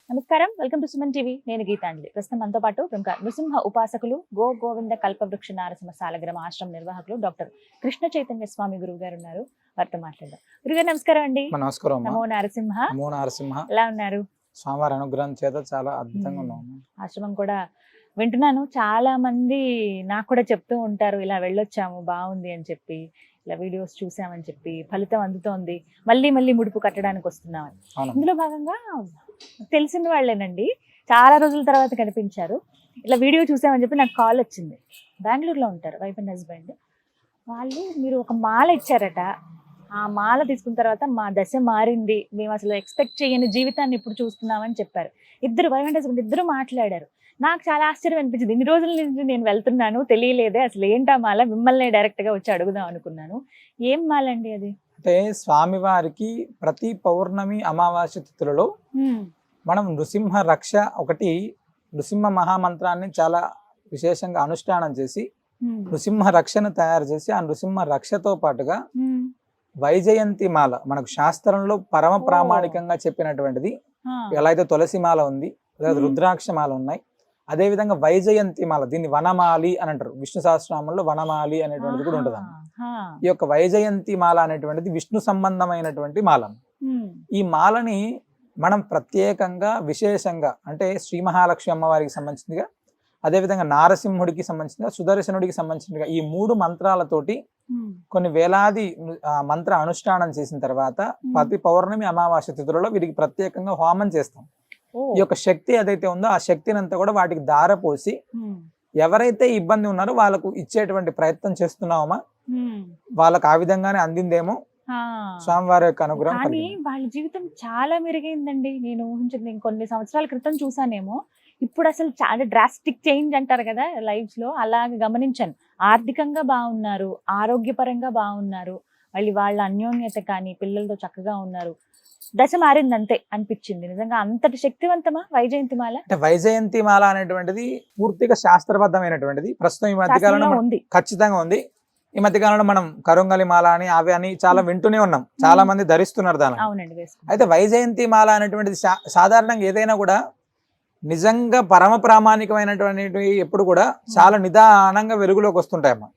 నమస్కారం, welcome to Suman TV. నేను గీతాంజలి. ప్రస్తుతం మనతో పాటు ప్రముఖ నృసింహ ఉపాసకులు గోవింద కల్పవృక్ష నారసింహ సాలగ్రామ ఆశ్రమ నిర్వాహకులు డాక్టర్ కృష్ణ చైతన్య స్వామి గురువు గారు ఉన్నారు. వారితో మాట్లాడదాం. గురుగారు నమస్కారం అండి. నమస్కారం. నమో నారసింహ. నమో నారసింహ. ఎలా ఉన్నారు? స్వామివారి అనుగ్రహం చేత చాలా అద్భుతంగా ఉన్నాము. ఆశ్రమం కూడా వింటున్నాను, చాలా మంది నాకు కూడా చెప్తూ ఉంటారు, ఇలా వెళ్ళొచ్చాము బాగుంది అని చెప్పి, ఇలా వీడియోస్ చూసామని చెప్పి, ఫలితం అందుతోంది, మళ్ళీ మళ్ళీ ముడుపు కట్టడానికి వస్తున్నామని. ఇందులో భాగంగా తెలిసిన వాళ్ళేనండి, చాలా రోజుల తర్వాత కనిపించారు. ఇలా వీడియో చూసామని చెప్పి నాకు కాల్ వచ్చింది. బెంగళూరులో ఉంటారు, వైఫ్ అండ్ హస్బెండ్. వాళ్ళు మీరు ఒక మాల ఇచ్చారట, ఆ మాల తీసుకున్న తర్వాత మా దశ మారింది, మేము అసలు ఎక్స్పెక్ట్ చేయని జీవితాన్ని ఇప్పుడు చూస్తున్నామని చెప్పారు. ఇద్దరు వైఫ్ అండ్ హస్బెండ్ ఇద్దరు మాట్లాడారు. నాకు చాలా ఆశ్చర్యం అనిపించింది. ఇన్ని రోజుల నుంచి నేను వెళ్తున్నాను, తెలియలేదే అసలు ఏంటా మాల, మిమ్మల్ని డైరెక్ట్ గా వచ్చి అడుగుదాం అనుకున్నాను. ఏం మాల అండి అది? అంటే స్వామివారికి ప్రతి పౌర్ణమి అమావాస్య తిథులలో మనం నృసింహ రక్ష ఒకటి, నృసింహ మహామంత్రాన్ని చాలా విశేషంగా అనుష్ఠానం చేసి నృసింహ రక్షను తయారు చేసి, ఆ నృసింహ రక్షతో పాటుగా వైజయంతి మాల, మనకు శాస్త్రంలో పరమ ప్రామాణికంగా చెప్పినటువంటిది. ఎలా అయితే తులసి మాల ఉంది, లేదా రుద్రాక్ష మాల ఉన్నాయి, అదే విధంగా వైజయంతి మాల, దీన్ని వనమాలి అని అంటారు. విష్ణు సహస్రనామంలో వనమాలి అనేటువంటిది కూడా ఉంటుంది. ఈ యొక్క వైజయంతి మాల అనేటువంటిది విష్ణు సంబంధమైనటువంటి మాల. ఈ మాలని మనం ప్రత్యేకంగా విశేషంగా, అంటే శ్రీ మహాలక్ష్మి అమ్మవారికి సంబంధించిందిగా, అదేవిధంగా నారసింహుడికి సంబంధించినగా, సుదర్శనుడికి సంబంధించినగా ఈ మూడు మంత్రాలతోటి కొన్ని వేలాది మంత్ర అనుష్ఠానం చేసిన తర్వాత ప్రతి పౌర్ణమి అమావాస్య తిథులలో వీటికి ప్రత్యేకంగా హోమం చేస్తాం. ఈ యొక్క శక్తి ఏదైతే ఉందో ఆ శక్తిని అంతా కూడా వాటికి దారపోసి ఎవరైతే ఇబ్బంది ఉన్నారో వాళ్ళకు ఇచ్చేటువంటి ప్రయత్నం చేస్తున్నామా, వాళ్ళకు ఆ విధంగానే అందిందేమో స్వామివారి యొక్క అనుగ్రహం. కానీ వాళ్ళ జీవితం చాలా మెరుగైందండి. నేను ఊహించింది కొన్ని సంవత్సరాల క్రితం చూసానేమో, ఇప్పుడు అసలు చాలా డ్రాస్టిక్ చేంజ్ అంటారు కదా లైఫ్స్ లో, అలాగే గమనించాను. ఆర్థికంగా బాగున్నారు, ఆరోగ్యపరంగా బాగున్నారు, మళ్ళీ వాళ్ళ అన్యోన్యత కానీ పిల్లలతో చక్కగా ఉన్నారు. దశ మారింది అంతే అనిపించింది. నిజంగా అంతటి శక్తివంతమా వైజయంతి మాల? అంటే వైజయంతి మాల అనేటువంటిది పూర్తిగా శాస్త్రబద్ధమైనటువంటిది. ప్రస్తుతం ఈ మధ్య కాలంలో ఉంది, ఖచ్చితంగా ఉంది. ఈ మధ్య కాలంలో మనం కరుంగలి మాల అని అవి అని చాలా వింటూనే ఉన్నాం, చాలా మంది ధరిస్తున్నారు దాన్ని. అవునండి. అయితే వైజయంతి మాల అనేటువంటిది సాధారణంగా ఏదైనా కూడా నిజంగా పరమ ప్రామాణికమైనటువంటి ఎప్పుడు కూడా చాలా నిదానంగా వెలుగులోకి వస్తుంటాయమ్మా.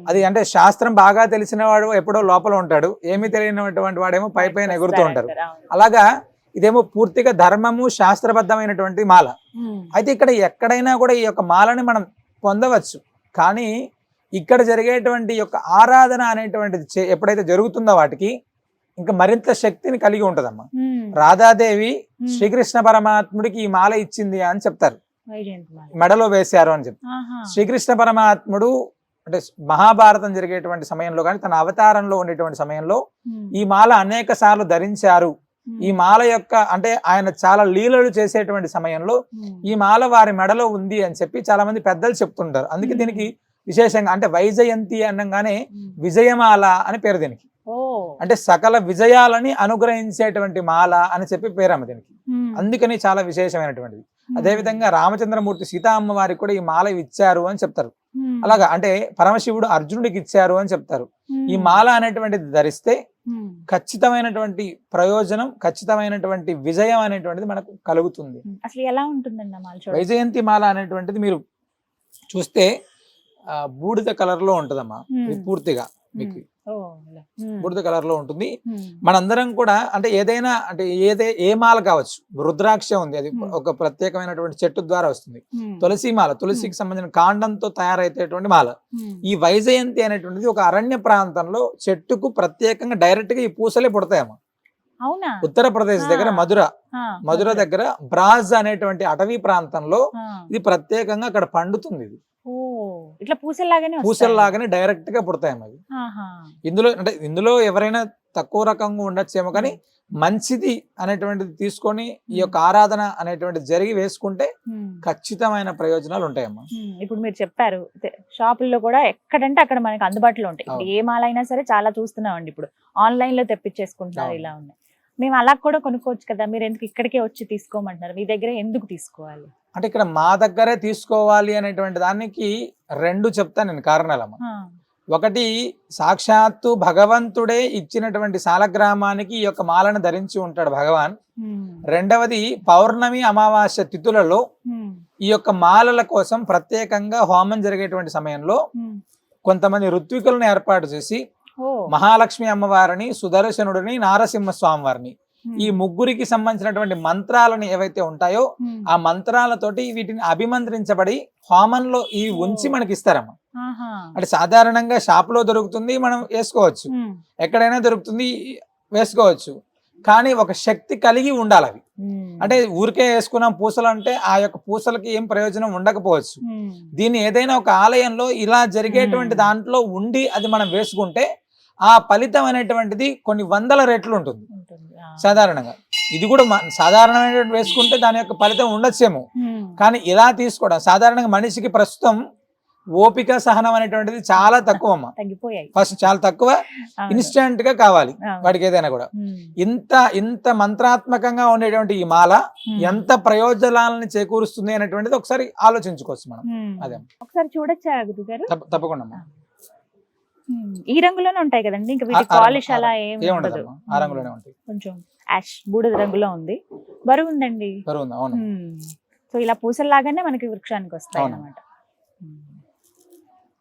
అది అంటే శాస్త్రం బాగా తెలిసిన వాడు ఎప్పుడో లోపల ఉంటాడు, ఏమీ తెలియనటువంటి వాడేమో పై పైన ఎగురుతూ ఉంటారు. అలాగా ఇదేమో పూర్తిగా ధర్మము శాస్త్రబద్ధమైనటువంటి మాల. అయితే ఇక్కడ ఎక్కడైనా కూడా ఈ యొక్క మాలని మనం పొందవచ్చు, కానీ ఇక్కడ జరిగేటువంటి యొక్క ఆరాధన అనేటువంటిది ఎప్పుడైతే జరుగుతుందో వాటికి ఇంకా మరింత శక్తిని కలిగి ఉంటదమ్మా. రాధాదేవి శ్రీకృష్ణ పరమాత్ముడికి ఈ మాల ఇచ్చింది అని చెప్తారు, మెడలో వేశారు అని చెప్పి. శ్రీకృష్ణ పరమాత్ముడు అంటే మహాభారతం జరిగేటువంటి సమయంలో కానీ తన అవతారంలో ఉండేటువంటి సమయంలో ఈ మాల అనేక సార్లు ధరించారు. ఈ మాల యొక్క అంటే ఆయన చాలా లీలలు చేసేటువంటి సమయంలో ఈ మాల వారి మెడలో ఉంది అని చెప్పి చాలా మంది పెద్దలు చెప్తుంటారు. అందుకే దీనికి విశేషంగా అంటే వైజయంతి అనగానే విజయమాల అని పేరు దీనికి. అంటే సకల విజయాలని అనుగ్రహించేటువంటి మాల అని చెప్పి పేరమ్మ దీనికి. అందుకని చాలా విశేషమైనటువంటిది. అదేవిధంగా రామచంద్రమూర్తి సీతా అమ్మవారికి కూడా ఈ మాల ఇచ్చారు అని చెప్తారు. అలాగా అంటే పరమశివుడు అర్జునుడికి ఇచ్చారు అని చెప్తారు. ఈ మాల అనేటువంటిది ధరిస్తే ఖచ్చితమైనటువంటి ప్రయోజనం, ఖచ్చితమైనటువంటి విజయం అనేటువంటిది మనకు కలుగుతుంది. అసలు ఎలా ఉంటుందండి వైజయంతి మాల అనేటువంటిది మీరు చూస్తే బూడిద కలర్ లో ఉంటదమ్మా. పూర్తిగా మీకు బూడిద కలర్ లో ఉంటుంది. మనందరం కూడా అంటే ఏదైనా అంటే ఏ మాల కావచ్చు, రుద్రాక్ష ఉంది, అది ఒక ప్రత్యేకమైనటువంటి చెట్టు ద్వారా వస్తుంది. తులసి మాల, తులసికి సంబంధించిన కాండంతో తయారైతేటువంటి మాల. ఈ వైజయంతి అనేటువంటిది ఒక అరణ్య ప్రాంతంలో చెట్టుకు ప్రత్యేకంగా డైరెక్ట్ గా ఈ పూసలే పుడతాయమ్మా. ఉత్తరప్రదేశ్ దగ్గర మధుర దగ్గర బ్రాజ్ అనేటువంటి అటవీ ప్రాంతంలో ఇది ప్రత్యేకంగా అక్కడ పండుతుంది. ఇది ఇట్లా పూసల్లాగానే డైరెక్ట్ గా పుడతాయి అవి. ఇందులో ఎవరైనా తక్కువ రకంగా ఉండొచ్చేమో, కానీ మంచిది అనేటువంటిది తీసుకొని ఈ యొక్క ఆరాధన అనేటువంటిది జరిగి వేసుకుంటే ఖచ్చితమైన ప్రయోజనాలు ఉంటాయమ్మా. ఇప్పుడు మీరు చెప్పారు షాపుల్లో కూడా ఎక్కడంటే అక్కడ మనకి అందుబాటులో ఉంటాయి. ఇప్పుడు ఏ మాల అయినా సరే చాలా చూస్తున్నామండి, ఇప్పుడు ఆన్లైన్ లో తెప్పించేసుకుంటున్నారు, ఇలా ఉన్నాయి. మేము అలా కూడా కొనుక్కోవచ్చు కదా, మీరు ఎందుకు ఇక్కడికే వచ్చి తీసుకోమంటున్నారు? మీ దగ్గర ఎందుకు తీసుకోవాలి? అంటే ఇక్కడ మా దగ్గరే తీసుకోవాలి అనేటువంటి దానికి రెండు చెప్తాను నేను కారణాలమ్మా. ఒకటి సాక్షాత్తు భగవంతుడే ఇచ్చినటువంటి సాలగ్రామానికి ఈ యొక్క మాలను ధరించి ఉంటాడు భగవాన్. రెండవది పౌర్ణమి అమావాస్య తిథులలో ఈ యొక్క మాలల కోసం ప్రత్యేకంగా హోమం జరిగేటువంటి సమయంలో కొంతమంది ఋత్వికులను ఏర్పాటు చేసి మహాలక్ష్మి అమ్మవారిని, సుదర్శనుడిని, నారసింహస్వామి వారిని ఈ ముగ్గురికి సంబంధించినటువంటి మంత్రాలను ఏవైతే ఉంటాయో ఆ మంత్రాలతోటి వీటిని అభిమంత్రించబడి హోమంలో ఈ ఉంచి మనకి ఇస్తారమ్మా. అంటే సాధారణంగా షాప్ లో దొరుకుతుంది, మనం వేసుకోవచ్చు, ఎక్కడైనా దొరుకుతుంది వేసుకోవచ్చు, కానీ ఒక శక్తి కలిగి ఉండాలి అవి. అంటే ఊరికే వేసుకున్నాం పూసలు అంటే ఆ యొక్క పూసలకి ఏం ప్రయోజనం ఉండకపోవచ్చు. దీన్ని ఏదైనా ఒక ఆలయంలో ఇలా జరిగేటువంటి దాంట్లో ఉండి అది మనం వేసుకుంటే ఆ ఫలితం అనేటువంటిది కొన్ని వందల రెట్లు ఉంటుంది సాధారణంగా. ఇది కూడా సాధారణమైన వేసుకుంటే దాని యొక్క ఫలితం ఉండొచ్చేమో, కానీ ఇలా తీసుకోవడం సాధారణంగా మనిషికి ప్రస్తుతం ఓపిక సహనం అనేటువంటిది చాలా తక్కువ అమ్మా. ఫస్ట్ చాలా తక్కువ, ఇన్స్టెంట్ గా కావాలి వాడికి ఏదైనా కూడా. ఇంత మంత్రాత్మకంగా ఉండేటువంటి ఈ మాల ఎంత ప్రయోజనాలను చేకూరుస్తుంది అనేటువంటిది ఒకసారి ఆలోచించుకోవచ్చు మనం. అదే ఒకసారి చూడొచ్చా గారు? తప్పకుండా. ఈ రంగులోనే ఉంటాయి కదండి, ఇంకా వీటి పాలిష్ అలా ఏమి ఉండదు. ఆ రంగులోనే ఉంటాయి. కొంచెం యాష్ బూడిద రంగులో ఉంది, బరువు ఉందండి. అవును. సో ఇలా పూసల్లాగానే మనకి వృక్షానికి వస్తాయి అన్నమాట.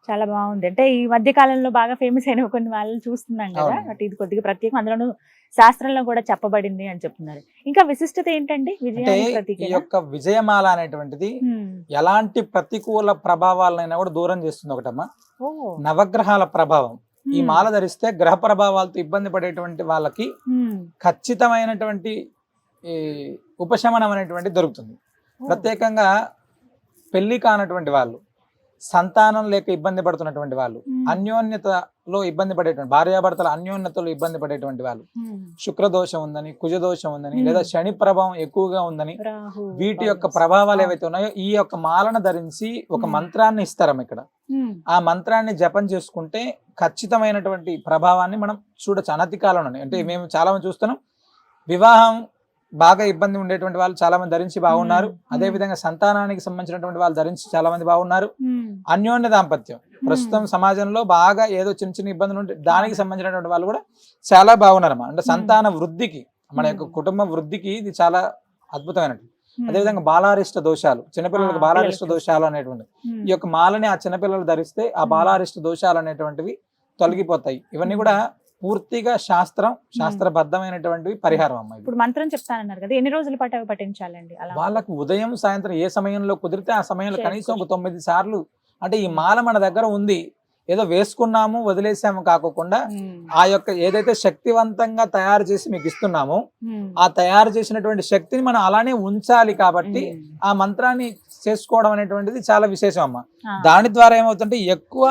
చాలా బాగుంది. అంటే ఈ మధ్య కాలంలో బాగా ఫేమస్ అయిన కొన్ని వాళ్ళని చూస్తున్నాం కదా, బట్ ఇది కొద్దిగా ప్రత్యేకం, అందులోనూ శాస్త్రంలో కూడా చెప్పబడింది అని చెప్తున్నారు. ఇంకా విశిష్టత ఏంటండి ఈ యొక్క విజయమాల అనేటువంటిది ఎలాంటి ప్రతికూల ప్రభావాలైనా కూడా దూరం చేస్తుంది. ఒకటమ్మా నవగ్రహాల ప్రభావం. ఈ మాల ధరిస్తే గ్రహ ప్రభావాలతో ఇబ్బంది పడేటువంటి వాళ్ళకి ఖచ్చితమైనటువంటి ఉపశమనం అనేటువంటి దొరుకుతుంది. ప్రత్యేకంగా పెళ్లి కానటువంటి వాళ్ళు, సంతానం లేక ఇబ్బంది పడుతున్నటువంటి వాళ్ళు, అన్యోన్యతలో ఇబ్బంది పడేటువంటి భార్యాభర్తల అన్యోన్యతలో ఇబ్బంది పడేటువంటి వాళ్ళు, శుక్రదోషం ఉందని, కుజదోషం ఉందని, లేదా శని ప్రభావం ఎక్కువగా ఉందని, వీటి యొక్క ప్రభావాలు ఏవైతే ఉన్నాయో ఈ యొక్క మాలను ధరించి ఒక మంత్రాన్ని ఇస్తారమ్మ ఇక్కడ. ఆ మంత్రాన్ని జపం చేసుకుంటే ఖచ్చితమైనటువంటి ప్రభావాన్ని మనం చూడొచ్చు. అనతి కాలంలోనే, అంటే మేము చాలా మంది చూస్తున్నాం, వివాహం బాగా ఇబ్బంది ఉండేటువంటి వాళ్ళు చాలా మంది ధరించి బాగున్నారు. అదే విధంగా సంతానానికి సంబంధించినటువంటి వాళ్ళు ధరించి చాలా మంది బాగున్నారు. అన్యోన్య దాంపత్యం ప్రస్తుతం సమాజంలో బాగా ఏదో చిన్న చిన్న ఇబ్బందులు ఉంటే దానికి సంబంధించినటువంటి వాళ్ళు కూడా చాలా బాగున్నారమ్మా. అంటే సంతాన వృద్ధికి, మన యొక్క కుటుంబ వృద్ధికి ఇది చాలా అద్భుతమైనటువంటి. అదేవిధంగా బాలారిష్ట దోషాలు, చిన్నపిల్లలకు బాలారిష్ట దోషాలు అనేటువంటి ఈ యొక్క మాలని ఆ చిన్నపిల్లలు ధరిస్తే ఆ బాలారిష్ట దోషాలు అనేటువంటివి తొలగిపోతాయి. ఇవన్నీ కూడా పూర్తిగా శాస్త్రబద్ధమైనటువంటివి పరిహారం అమ్మ. ఇప్పుడు మంత్రం చెప్తానన్నారు కదా, ఎన్ని రోజుల పాటు అవి పఠించాలండి? వాళ్ళకు ఉదయం సాయంత్రం ఏ సమయంలో కుదిరితే ఆ సమయంలో కనీసం ఒక 9 సార్లు. అంటే ఈ మాల మన దగ్గర ఉంది, ఏదో వేసుకున్నాము వదిలేసాము కాకుండా ఆ యొక్క ఏదైతే శక్తివంతంగా తయారు చేసి మీకు ఇస్తున్నామో ఆ తయారు చేసినటువంటి శక్తిని మనం అలానే ఉంచాలి. కాబట్టి ఆ మంత్రాన్ని చేసుకోవడం అనేటువంటిది చాలా విశేషం అమ్మ. దాని ద్వారా ఏమవుతుంటే ఎక్కువ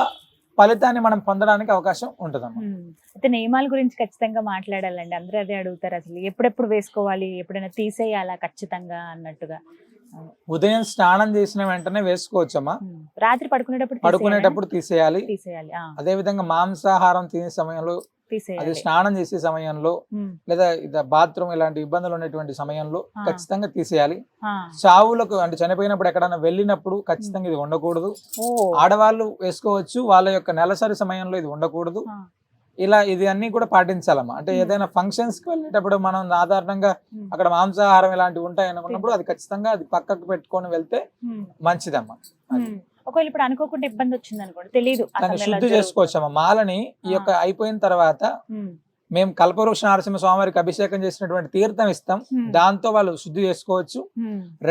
ఫలితాన్ని మనం పొందడానికి అవకాశం ఉంటుందమ్మా. అయితే నియమాల గురించి ఖచ్చితంగా మాట్లాడాలండి, అందరూ అదే అడుగుతారు. అసలు ఎప్పుడెప్పుడు వేసుకోవాలి, ఎప్పుడైనా తీసేయాలా ఖచ్చితంగా అన్నట్టుగా? ఉదయం స్నానం చేసిన వెంటనే వేసుకోవచ్చమ్మా. రాత్రి పడుకునేటప్పుడు తీసేయాలి. అదే విధంగా మాంసాహారం తినే సమయంలో, అది స్నానం చేసే సమయంలో, లేదా బాత్రూమ్ ఇలాంటి ఇబ్బందులు ఉన్నటువంటి సమయంలో ఖచ్చితంగా తీసేయాలి. చావులకు అంటే చనిపోయినప్పుడు ఎక్కడైనా వెళ్ళినప్పుడు ఖచ్చితంగా ఇది ఉండకూడదు. ఆడవాళ్ళు వేసుకోవచ్చు, వాళ్ళ యొక్క నెలసరి సమయంలో ఇది ఉండకూడదు. ఇలా ఇది అన్ని కూడా పాటించాలమ్మా. అంటే ఏదైనా ఫంక్షన్స్ కి వెళ్ళేటప్పుడు మనం సాధారణంగా అక్కడ మాంసాహారం ఇలాంటివి ఉంటాయి అనుకున్నప్పుడు అది ఖచ్చితంగా అది పక్కకు పెట్టుకొని వెళ్తే మంచిదమ్మా. ఒకవేళ ఇప్పుడు అనుకోకుండా ఇబ్బంది వచ్చింది అనుకోండి, తెలియదు, శుద్ధి చేసుకోవచ్చమ్మా. మాలని ఈ యొక్క అయిపోయిన తర్వాత మేము కల్పవృక్ష నరసింహ స్వామివారికి అభిషేకం చేసినటువంటి తీర్థం ఇస్తాం, దాంతో వాళ్ళు శుద్ధి చేసుకోవచ్చు.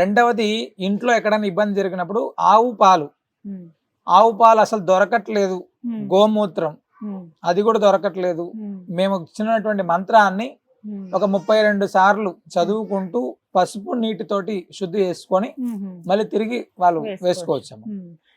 రెండవది, ఇంట్లో ఎక్కడైనా ఇబ్బంది జరిగినప్పుడు ఆవు పాలు అసలు దొరకట్లేదు, గోమూత్రం అది కూడా దొరకట్లేదు, మేము ఇచ్చినటువంటి మంత్రాన్ని ఒక 32 సార్లు చదువుకుంటూ పసుపు నీటితోటి శుద్ధి చేసుకొని మళ్ళీ తిరిగి వాళ్ళు వేసుకోవచ్చు.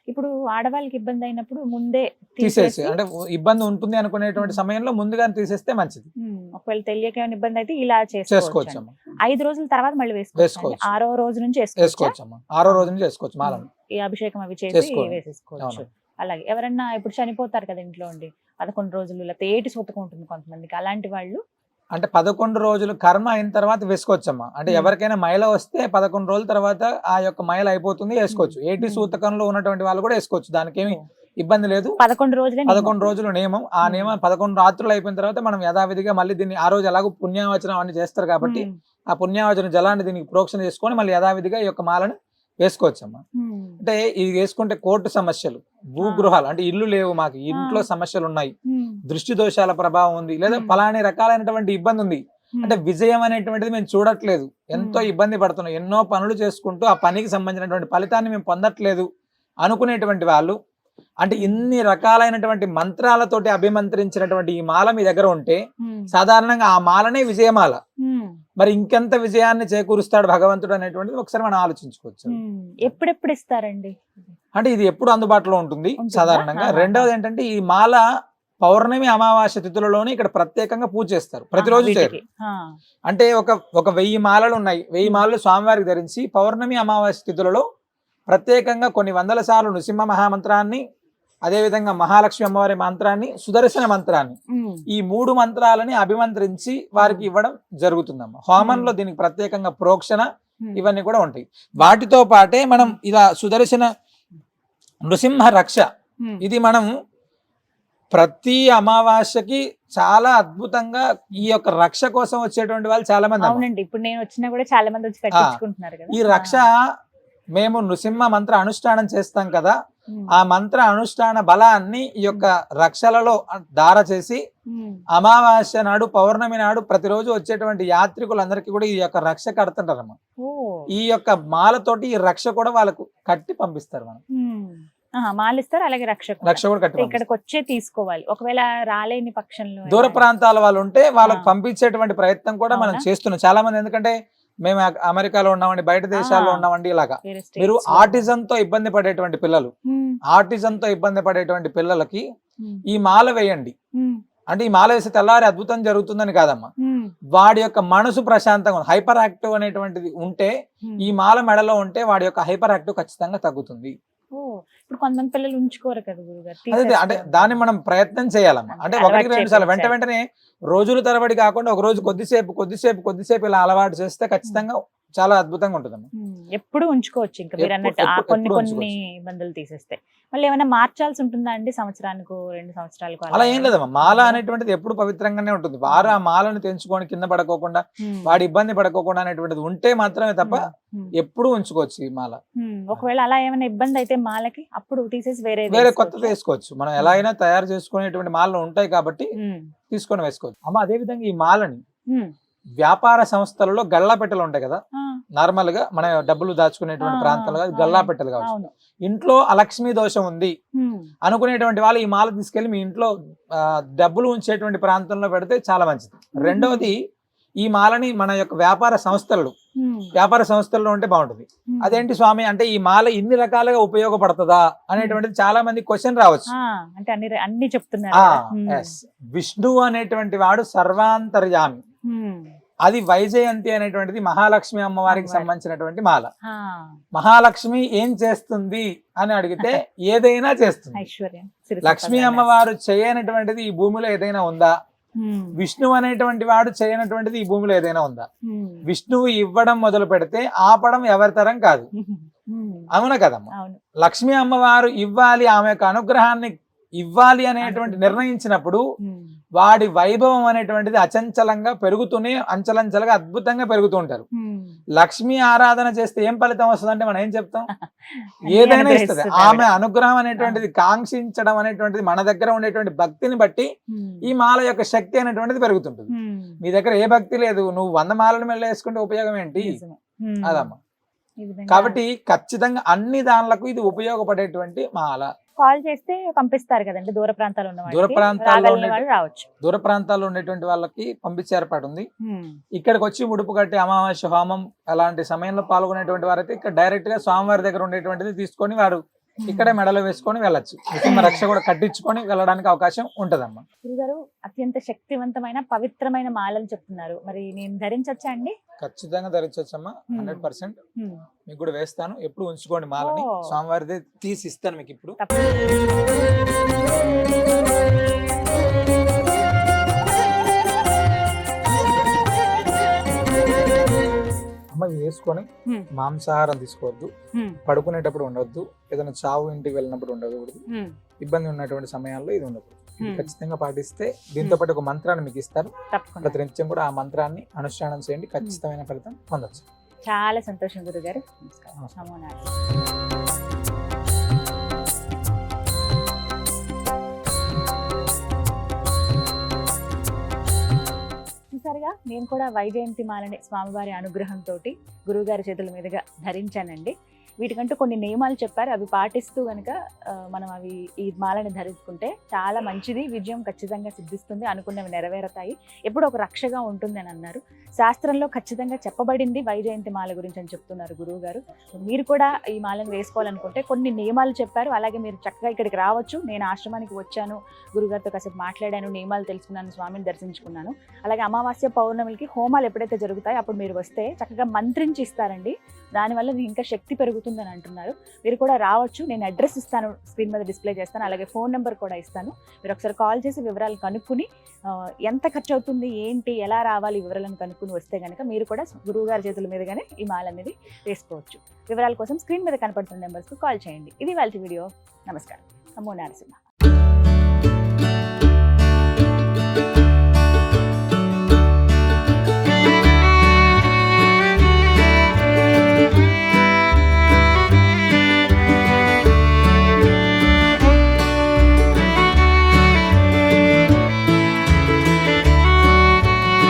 ఇప్పుడు ఆడవాళ్ళకి ఇబ్బంది అయినప్పుడు ముందే తీసేసి, అంటే ఇబ్బంది ఉంటుంది అనుకునేటువంటి సమయంలో ముందుగానే తీసేస్తే మంచిది. ఒకవేళ తెలియక ఇబ్బంది అయితే ఇలా చేసుకోవచ్చు. 5 రోజుల తర్వాత మళ్ళీ వేసుకోవచ్చు. 6వ రోజు నుంచి వేసుకోవచ్చు. 6వ రోజు నుంచి వేసుకోవచ్చు. మాలను ఈ అభిషేకం అవి చేసి వేసేసుకోవచ్చు. అలాగే ఎవరన్నా ఇప్పుడు చనిపోతారు కదా ఇంట్లో ఉండి 11 రోజులు, లేకపోతే ఏటి సూతకం ఉంటుంది కొంతమందికి, అలాంటి వాళ్ళు అంటే 11 రోజులు కర్మ అయిన తర్వాత వేసుకోవచ్చమ్మా. అంటే ఎవరికైనా మైల వస్తే 11 రోజుల తర్వాత ఆ యొక్క మైల అయిపోతుంది, వేసుకోవచ్చు. ఏటి సూతకంలో ఉన్నటువంటి వాళ్ళు కూడా వేసుకోవచ్చు. దానికి ఏమి ఇబ్బంది లేదు. 11 రోజులే 11 రోజులు నియమం. ఆ నియమం 11 రాత్రులు అయిపోయిన తర్వాత మనం యథావిధిగా మళ్ళీ దీన్ని ఆ రోజు ఎలాగో పుణ్యావచనం అన్ని చేస్తారు కాబట్టి ఆ పుణ్యావచన జలాన్ని దీనికి ప్రోక్షణ చేసుకొని మళ్ళీ యథావిధిగా ఈ యొక్క మాలను వేసుకోవచ్చమ్మా. అంటే ఇది వేసుకుంటే కోర్టు సమస్యలు, భూగృహాలు అంటే ఇల్లు లేవు మాకు, ఇంట్లో సమస్యలు ఉన్నాయి, దృష్టి దోషాల ప్రభావం ఉంది, లేదా ఫలాని రకాలైనటువంటి ఇబ్బంది ఉంది అంటే విజయం అనేటువంటిది మేము చూడట్లేదు, ఎంతో ఇబ్బంది పడుతున్నాం, ఎన్నో పనులు చేసుకుంటూ ఆ పనికి సంబంధించినటువంటి ఫలితాన్ని మేము పొందట్లేదు అనుకునేటువంటి వాళ్ళు, అంటే ఇన్ని రకాలైనటువంటి మంత్రాలతోటి అభిమంత్రించినటువంటి ఈ మాల మీ దగ్గర ఉంటే సాధారణంగా ఆ మాలనే విజయమాల, మరి ఇంకెంత విజయాన్ని చేకూరుస్తాడు భగవంతుడు అనేటువంటిది ఒకసారి మనం ఆలోచించుకోవచ్చు. ఎప్పుడెప్పుడు ఇస్తారండి అంటే ఇది ఎప్పుడు అందుబాటులో ఉంటుంది సాధారణంగా. రెండవది ఏంటంటే ఈ మాల పౌర్ణమి అమావాస్య తిథులలోనే ఇక్కడ ప్రత్యేకంగా పూజ చేస్తారు, ప్రతిరోజు చేయరు. అంటే ఒక 1000 మాలలు ఉన్నాయి, 1000 మాలలు స్వామివారికి ధరించి పౌర్ణమి అమావాస్య తిథులలో ప్రత్యేకంగా కొన్ని వందల సార్లు నృసింహ మహామంత్రాన్ని, అదేవిధంగా మహాలక్ష్మి అమ్మవారి మంత్రాన్ని, సుదర్శన మంత్రాన్ని, ఈ 3 మంత్రాలని అభిమంత్రించి వారికి ఇవ్వడం జరుగుతుందమ్మా. హోమంలో దీనికి ప్రత్యేకంగా ప్రోక్షణ ఇవన్నీ కూడా ఉంటాయి. వాటితో పాటే మనం ఇలా సుదర్శన నృసింహ రక్ష, ఇది మనం ప్రతి అమావాస్యకి చాలా అద్భుతంగా ఈ యొక్క రక్ష కోసం వచ్చేటువంటి వాళ్ళు చాలా మంది. అవునండి, ఇప్పుడు నేను వచ్చినా కూడా చాలా మంది వచ్చి కట్టించుకుంటున్నారు కదా. ఈ రక్ష మేము నృసింహ మంత్ర అనుష్ఠానం చేస్తాం కదా, ఆ మంత్ర అనుష్ఠాన బలాన్ని ఈ యొక్క రక్షలలో ధార చేసి అమావాస్య నాడు పౌర్ణమి నాడు ప్రతిరోజు వచ్చేటువంటి యాత్రికులందరికీ కూడా ఈ యొక్క రక్ష కడుతుంటారమ్మా. ఈ యొక్క మాలతోటి ఈ రక్ష కూడా వాళ్ళకు కట్టి పంపిస్తారు. మనం మాలిస్తారు, అలాగే రక్ష కూడా కట్టి ఇక్కడికి వచ్చే తీసుకోవాలి. ఒకవేళ రాలేని పక్షంలో దూర ప్రాంతాల వాళ్ళు ఉంటే వాళ్ళకి పంపించేటువంటి ప్రయత్నం కూడా మనం చేస్తున్నాం చాలా మంది. ఎందుకంటే మేము అమెరికాలో ఉన్నామండి, బయట దేశాల్లో ఉన్నామండి, ఇలాగా మీరు ఆటిజంతో ఇబ్బంది పడేటువంటి పిల్లలు, ఆటిజంతో ఇబ్బంది పడేటువంటి పిల్లలకి ఈ మాల వేయండి. అంటే ఈ మాల వేస్తే తెల్లారి అద్భుతం జరుగుతుందని కాదమ్మా, వాడి యొక్క మనసు ప్రశాంతంగా, హైపర్ యాక్టివ్ అనేటువంటిది ఉంటే ఈ మాల మెడలో ఉంటే వాడి యొక్క హైపర్ యాక్టివ్ ఖచ్చితంగా తగ్గుతుంది. ఇప్పుడు కొంతమంది పిల్లలు ఉంచుకోరు కదా గురుగారు. అదే అంటే దాన్ని మనం ప్రయత్నం చేయాలమ్మా. అంటే 1-2 సార్లు వెంటనే రోజుల తరబడి కాకుండా ఒక రోజు కొద్దిసేపు ఇలా అలవాటు చేస్తే ఖచ్చితంగా చాలా అద్భుతంగా ఉంటుందమ్మా. ఎప్పుడు ఉంచుకోవచ్చు ఇంకా మీరు అన్నట్టు కొన్ని ఇబ్బందులు తీసేస్తే. మళ్ళీ ఏమైనా మార్చాల్సి ఉంటుందా అండి సంవత్సరానికి 2 సంవత్సరాలకు? అలా ఏం లేదమ్మా, మాల అనేటువంటిది ఎప్పుడు పవిత్రంగానే ఉంటుంది. వారు ఆ మాలను తెంచుకొని కింద పడుకోకుండా, వాడి ఇబ్బంది పడుకోకుండా అనేటువంటిది ఉంటే మాత్రమే తప్ప ఎప్పుడు ఉంచుకోవచ్చు ఈ మాల. ఒకవేళ అలా ఏమైనా ఇబ్బంది అయితే మాలకి అప్పుడు తీసేసి వేరే కొత్తది వేసుకోవచ్చు. మనం ఎలా అయినా తయారు చేసుకునేటువంటి మాలలు ఉంటాయి కాబట్టి తీసుకొని వేసుకోవచ్చు అమ్మ. అదే విధంగా ఈ మాలని వ్యాపార సంస్థలలో గల్లాపెట్టెలు ఉంటాయి కదా, నార్మల్ గా మన డబ్బులు దాచుకునేటువంటి ప్రాంతాలుగా గల్లాపెట్టెలు కావచ్చు. ఇంట్లో అలక్ష్మీ దోషం ఉంది అనుకునేటువంటి వాళ్ళు ఈ మాల తీసుకెళ్లి మీ ఇంట్లో డబ్బులు ఉంచేటువంటి ప్రాంతంలో పెడితే చాలా మంచిది. రెండవది, ఈ మాలని మన యొక్క వ్యాపార సంస్థల్లో ఉంటే బాగుంటుంది. అదేంటి స్వామి అంటే ఈ మాల ఇన్ని రకాలుగా ఉపయోగపడుతుందా అనేటువంటిది చాలా మంది క్వశ్చన్ రావచ్చు. అంటే అన్ని చెప్తున్నారు. విష్ణు అనేటువంటి వాడు సర్వాంతర్యామి, అది వైజయంతి అనేటువంటిది మహాలక్ష్మి అమ్మవారికి సంబంధించినటువంటి మాల. మహాలక్ష్మి ఏం చేస్తుంది అని అడిగితే ఏదైనా చేస్తుంది. లక్ష్మీ అమ్మవారు చేయనటువంటిది ఈ భూమిలో ఏదైనా ఉందా? విష్ణు అనేటువంటి వాడు చేయనటువంటిది ఈ భూమిలో ఏదైనా ఉందా? విష్ణువు ఇవ్వడం మొదలు పెడితే ఆపడం ఎవరి తరం కాదు, అవునా కదమ్మా? లక్ష్మీ అమ్మవారు ఇవ్వాలి, ఆమె యొక్క అనుగ్రహాన్ని ఇవ్వాలి అనేటువంటి నిర్ణయించినప్పుడు వాడి వైభవం అనేటువంటిది అచంచలంగా పెరుగుతూనే అంచలంచలుగా అద్భుతంగా పెరుగుతూ ఉంటారు. లక్ష్మీ ఆరాధన చేస్తే ఏం ఫలితం వస్తుందంటే మనం ఏం చెప్తాం? ఏదైనా ఇస్తుంది. ఆమె అనుగ్రహం అనేటువంటిది కాంక్షించడం అనేటువంటిది మన దగ్గర ఉండేటువంటి భక్తిని బట్టి ఈ మాల యొక్క శక్తి అనేటువంటిది పెరుగుతుంటుంది. మీ దగ్గర ఏ భక్తి లేదు, నువ్వు 100 మాలను మెల్ల వేసుకుంటే ఉపయోగం ఏంటి? అదమ్మా. కాబట్టి ఖచ్చితంగా అన్ని దానిలకు ఇది ఉపయోగపడేటువంటి మాల. కాల్ చేస్తే పంపిస్తారు కదండి, దూర ప్రాంతాల్లో దూర ప్రాంతాల్లో ఉండేటువంటి వాళ్ళకి పంపించే ఏర్పాటు ఉంది. ఇక్కడికి వచ్చి ముడుపు కట్టి అమావాస్య హోమం అలాంటి సమయంలో పాల్గొనేటువంటి వారైతే ఇక్కడ డైరెక్ట్ గా స్వామివారి దగ్గర ఉండేటువంటిది తీసుకొని వారు ఇక్కడే మెడలో వేసుకొని వెళ్ళచ్చు. నృసింహ రక్ష కూడా కట్టించుకొని వెళ్ళడానికి అవకాశం ఉంటదమ్మా. గురుగారు, అత్యంత శక్తివంతమైన పవిత్రమైన మాలని చెప్తున్నారు, మరి నేను ధరించొచ్చా అండి? ఖచ్చితంగా ధరించొచ్చమ్మా, 100%. మీకు కూడా వేస్తాను, ఎప్పుడు ఉంచుకోండి మాలని. స్వామివారిదే తీసి ఇస్తాను మీకు ఇప్పుడు. అమ్మ ఇది వేసుకొని Hmm. మాంసాహారం తీసుకోవద్దు, Hmm. పడుకునేటప్పుడు ఉండవద్దు, ఏదైనా చావు ఇంటికి వెళ్ళినప్పుడు ఉండకూడదు, Hmm. ఇబ్బంది ఉన్నటువంటి సమయాల్లో ఇది ఉండకూడదు. ఇది Hmm. ఖచ్చితంగా పాటిస్తే దీంతో పాటు ఒక మంత్రాన్ని మీకు ఇస్తారు. తప్పకుండా ప్రతినిత్యం కూడా ఆ మంత్రాన్ని అనుష్ఠానం చేయండి, ఖచ్చితమైన ఫలితం పొందొచ్చు. చాలా సంతోషం గురుగారు. నమస్కారం. నమస్కారం. నమో నారాయణ. చూసారుగా, నేను కూడా వైజయంతి మాలని స్వామివారి అనుగ్రహంతో గురువుగారి చేతుల మీదుగా ధరించానండి. వీటికంటూ కొన్ని నియమాలు చెప్పారు, అవి పాటిస్తూ కనుక మనం ఈ మాలని ధరించుకుంటే చాలా మంచిది, విజయం ఖచ్చితంగా సిద్ధిస్తుంది, అనుకున్నవి నెరవేరతాయి, ఎప్పుడు ఒక రక్షగా ఉంటుంది అని అన్నారు. శాస్త్రంలో ఖచ్చితంగా చెప్పబడింది వైజయంతి మాల గురించి అని చెప్తున్నారు గురువు గారు. మీరు కూడా ఈ మాలను వేసుకోవాలనుకుంటే కొన్ని నియమాలు చెప్పారు, అలాగే మీరు చక్కగా ఇక్కడికి రావచ్చు. నేను ఆశ్రమానికి వచ్చాను, గురుగారితో కాసేపు మాట్లాడాను, నియమాలు తెలుసుకున్నాను, స్వామిని దర్శించుకున్నాను. అలాగే అమావాస్య పౌర్ణమికి హోమాలు ఎప్పుడైతే జరుగుతాయో అప్పుడు మీరు వస్తే చక్కగా మంత్రించి ఇస్తారండి, దానివల్ల మీకు ఇంకా శక్తి పెరుగుతుందని అంటున్నారు. మీరు కూడా రావచ్చు, నేను అడ్రస్ ఇస్తాను, స్క్రీన్ మీద డిస్ప్లే చేస్తాను, అలాగే ఫోన్ నెంబర్ కూడా ఇస్తాను. మీరు ఒకసారి కాల్ చేసి వివరాలు కనుక్కుని ఎంత ఖర్చు అవుతుంది, ఏంటి, ఎలా రావాలి, వివరాలను కనుక్కుని వస్తే కనుక మీరు కూడా గురువు గారి చేతుల మీదుగానే ఈ మాల అనేది వేసుకోవచ్చు. వివరాల కోసం స్క్రీన్ మీద కనపడుతున్న నెంబర్స్కి కాల్ చేయండి. ఇది వాళ్ళ వీడియో. నమస్కారం. నమో నారసింహ.